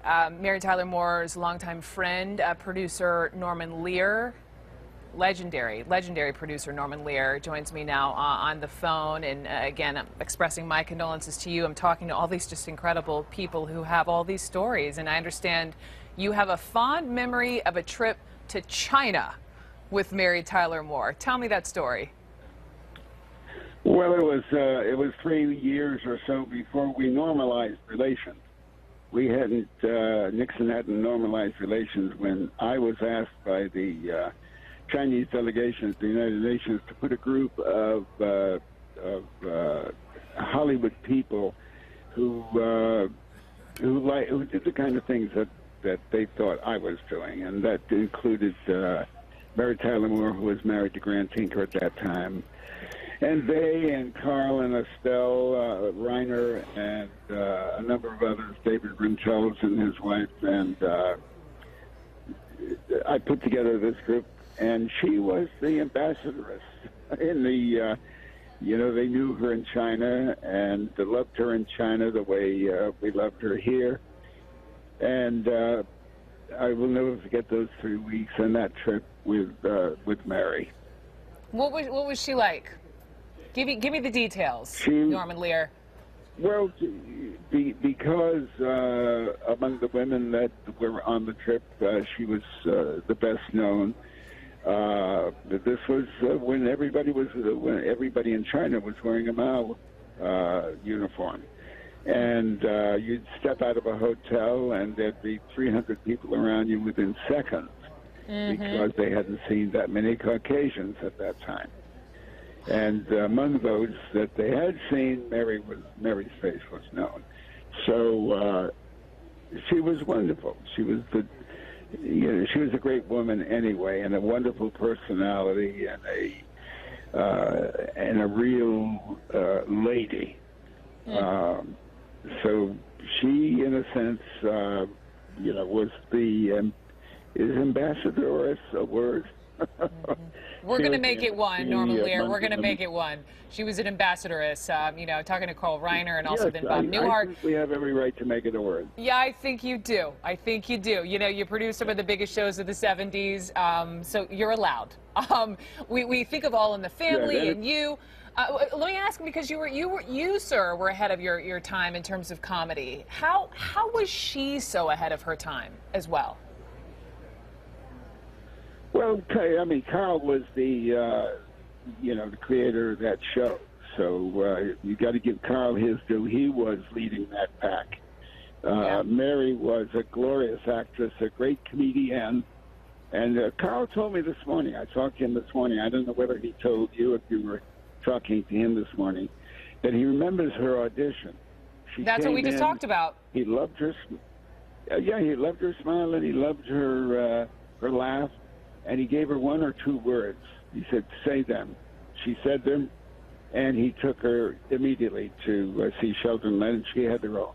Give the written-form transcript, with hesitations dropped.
Mary Tyler Moore's longtime friend, producer Norman Lear, legendary producer Norman Lear, joins me now on the phone. And again, I'm expressing my condolences to you. I'm talking to all these just incredible people who have all these stories. And I understand you have a fond memory of a trip to China with Mary Tyler Moore. Tell me that story. Well, it was 3 years or so before we normalized relations. We hadn't, Nixon hadn't normalized relations when I was asked by the Chinese delegation at the United Nations to put a group of Hollywood people who did the kind of things that they thought I was doing, and that included Mary Tyler Moore, who was married to Grant Tinker at that time, and they and Carl and Estelle Reiner and a number of others, David Rinchels and his wife, and I put together this group, and she was the ambassadoress in the, they knew her in China and loved her in China the way we loved her here. And I will never forget those 3 weeks and that trip with Mary. What was she like? Give me the details, Norman Lear. Well, because among the women that were on the trip, she was the best known. This was when everybody in China was wearing a Mao uniform, and you'd step out of a hotel and there'd be 300 people around you within seconds, because they hadn't seen that many Caucasians at that time. And among those that they had seen, Mary's face was known. So she was wonderful. She was she was a great woman anyway, and a wonderful personality, and a real lady. So she, in a sense, was is ambassadoress a word? We're going to make it one, Norman Lear. We're going to make it one. She was an ambassadoress, talking to Carl Reiner and also then Bob Newhart. I think we have every right to make it a word. Yeah, I think you do. I think you do. You produced some of the biggest shows of the 70s, so you're allowed. We think of All in the Family and you. Let me ask, because you, sir, were ahead of your time in terms of comedy. How was she so ahead of her time as well? Well, I mean, Carl was the creator of that show. So you got to give Carl his due. He was leading that pack. Mary was a glorious actress, a great comedian. And Carl told me this morning, I talked to him this morning, I don't know whether he told you if you were talking to him this morning, that he remembers her audition. That's what we just talked about. He loved her. He loved her smile, and he loved her laugh. And he gave her one or two words. He said, say them. She said them, and he took her immediately to see Sheldon Leonard. She had the role.